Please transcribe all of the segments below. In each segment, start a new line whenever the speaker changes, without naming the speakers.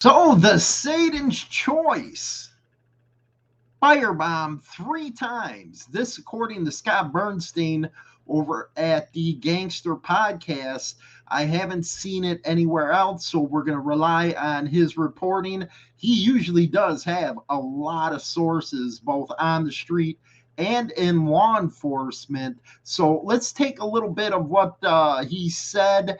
So the Satan's choice firebombed 3 times. This, according to Scott Bernstein over at the Gangster Podcast. I haven't seen it anywhere else, so we're going to rely on his reporting. He usually does have a lot of sources, both on the street and in law enforcement. So let's take a little bit of what he said.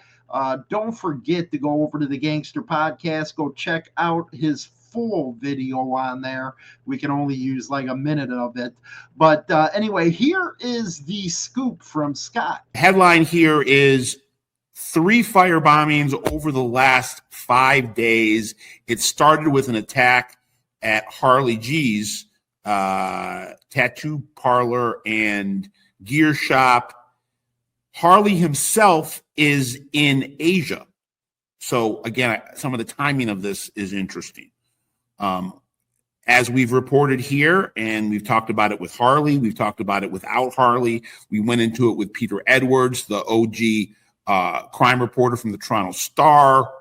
Don't forget to go over to the Gangster Podcast. Go check out his full video on there. We can only use like a minute of it. But anyway, here is the scoop from Scott.
Headline here is 3 firebombings over the last 5 days. It started with an attack at Harley G's tattoo parlor and gear shop. Harley himself is in Asia. So again, some of the timing of this is interesting. As we've reported here, and we've talked about it with Harley, we've talked about it without Harley. We went into it with Peter Edwards, the OG crime reporter from the Toronto Star.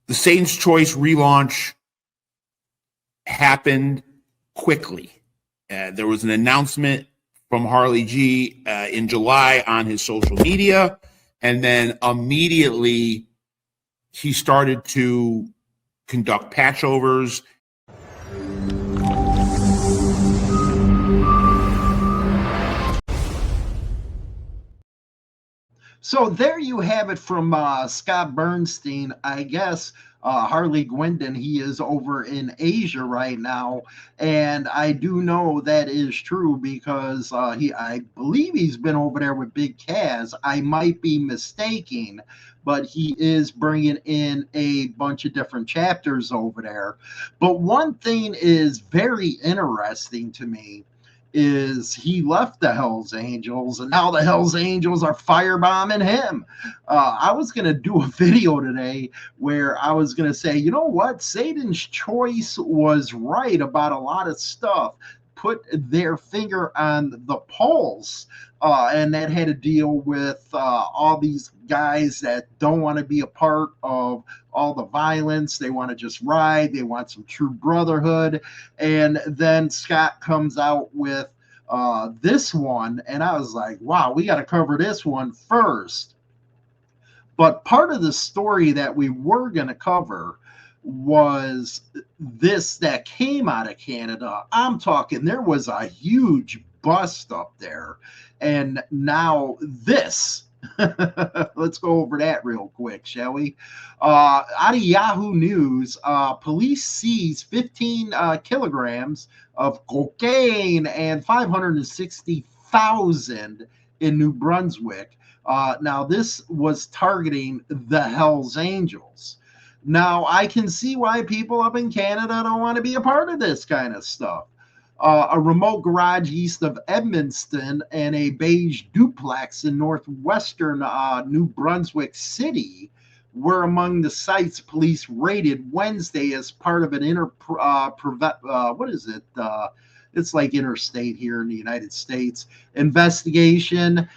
The Satan's Choice relaunch happened quickly. There was an announcement from Harley G in July on his social media, and then immediately he started to conduct patchovers.
So there you have it from Scott Bernstein. I guess Harley Gwendon, he is over in Asia right now. And I do know that is true because I believe he's been over there with Big Kaz. I might be mistaken, but he is bringing in a bunch of different chapters over there. But one thing is very interesting to me is he left the Hells Angels, and now the Hells Angels are firebombing him. I was going to do a video today where I was going to say, you know what? Satan's Choice was right about a lot of stuff. Put their finger on the pulse, and that had to deal with all these guys that don't want to be a part of all the violence. They want to just ride. They want some true brotherhood. And then Scott comes out with this one, and I was like, wow, we got to cover this one first. But part of the story that we were going to cover was this that came out of Canada. I'm talking, there was a huge bust up there. And now this. Let's go over that real quick, shall we? Out of Yahoo News, police seize 15 kilograms of cocaine and 560,000 in New Brunswick. Now, this was targeting the Hells Angels. Now, I can see why people up in Canada don't want to be a part of this kind of stuff. A remote garage east of Edmundston and a beige duplex in northwestern New Brunswick City were among the sites police raided Wednesday as part of an it's like interstate here in the United States investigation.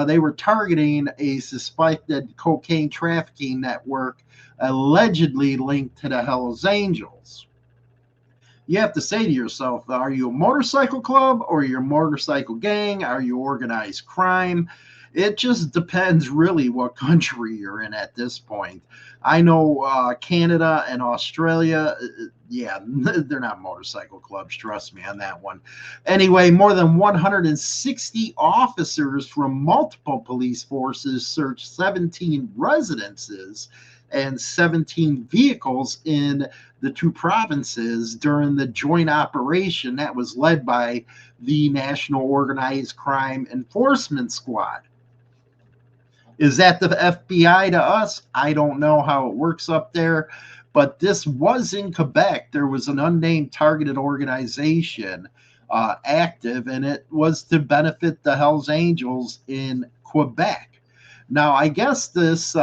They were targeting a suspected cocaine trafficking network allegedly linked to the Hells Angels. You have to say to yourself, are you a motorcycle club or you're a motorcycle gang? Are you organized crime? It just depends really what country you're in at this point. I know Canada and Australia, yeah, they're not motorcycle clubs. Trust me on that one. Anyway, more than 160 officers from multiple police forces searched 17 residences and 17 vehicles in the 2 provinces during the joint operation that was led by the National Organized Crime Enforcement Squad. Is that the FBI to us? I don't know how it works up there, but this was in Quebec. There was an unnamed targeted organization active, and it was to benefit the Hells Angels in Quebec. Now, I guess this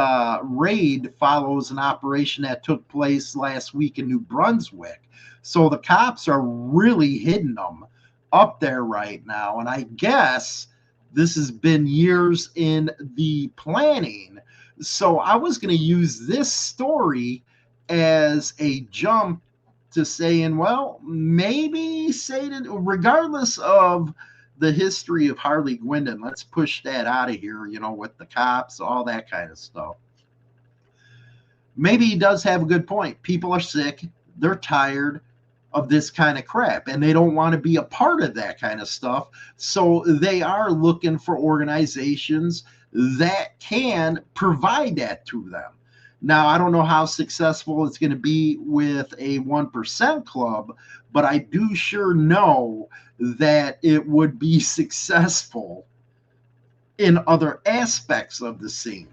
raid follows an operation that took place last week in New Brunswick. So the cops are really hitting them up there right now. And I guess this has been years in the planning. So I was going to use this story as a jump to saying, well, maybe Satan, regardless of the history of Harley Gwendon, let's push that out of here, with the cops, all that kind of stuff. Maybe he does have a good point. People are sick. They're tired of this kind of crap, and they don't want to be a part of that kind of stuff. So they are looking for organizations that can provide that to them. Now, I don't know how successful it's going to be with a 1% club, but I do sure know that it would be successful in other aspects of the scene.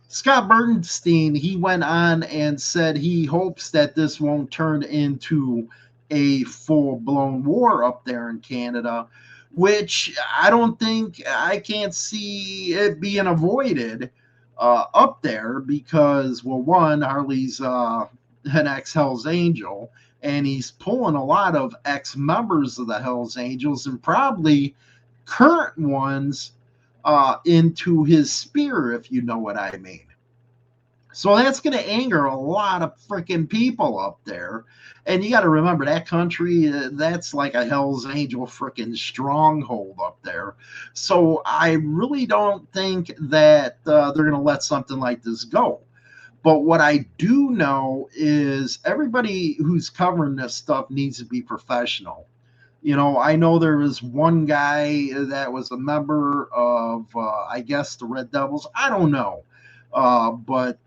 Scott Bernstein, he went on and said he hopes that this won't turn into a full-blown war up there in Canada, which I can't see it being avoided up there because, well, one, Harley's an ex-Hells Angel, and he's pulling a lot of ex-members of the Hells Angels and probably current ones into his spear, if you know what I mean. So that's going to anger a lot of freaking people up there. And you got to remember, that country, that's like a Hell's Angel freaking stronghold up there. So I really don't think that they're going to let something like this go. But what I do know is everybody who's covering this stuff needs to be professional. I know there was one guy that was a member of, I guess, the Red Devils. I don't know. But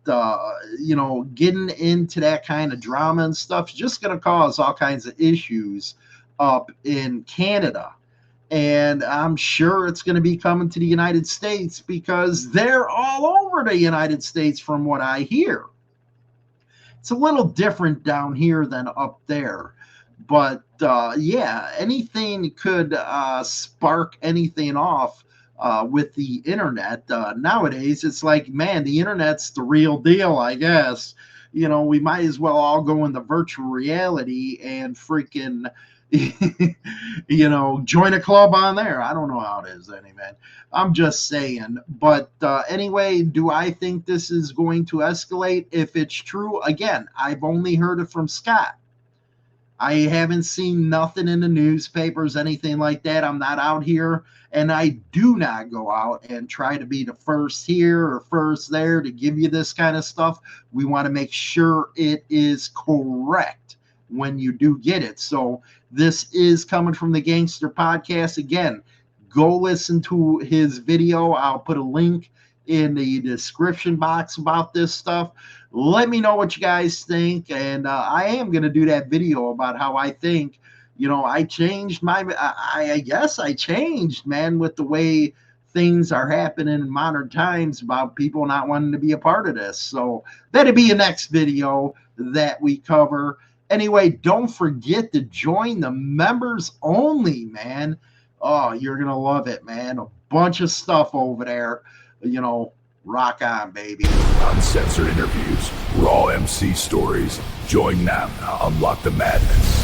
getting into that kind of drama and stuff is just going to cause all kinds of issues up in Canada. And I'm sure it's going to be coming to the United States because they're all over the United States from what I hear. It's a little different down here than up there. But anything could spark anything off with the internet. Nowadays, it's like, man, the internet's the real deal, I guess. We might as well all go into virtual reality and freaking, join a club on there. I don't know how it is, man. I'm just saying. But anyway, do I think this is going to escalate? If it's true, again, I've only heard it from Scott. I haven't seen nothing in the newspapers, anything like that. I'm not out here, and I do not go out and try to be the first here or first there to give you this kind of stuff. We want to make sure it is correct when you do get it. So this is coming from the Gangster Podcast. Again, go listen to his video. I'll put a link in the description box about this stuff. Let me know what you guys think, and I am going to do that video about how I think, I changed I guess I changed, man, with the way things are happening in modern times about people not wanting to be a part of this. So that'll be a next video that we cover. Anyway, don't forget to join the members only, man. Oh, you're going to love it, man. A bunch of stuff over there, rock on, baby.
Uncensored interviews, raw MC stories. Join now to unlock the madness.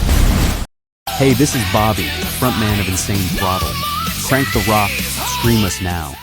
Hey, this is Bobby, frontman of Insane Throttle. Crank the rock, stream us now.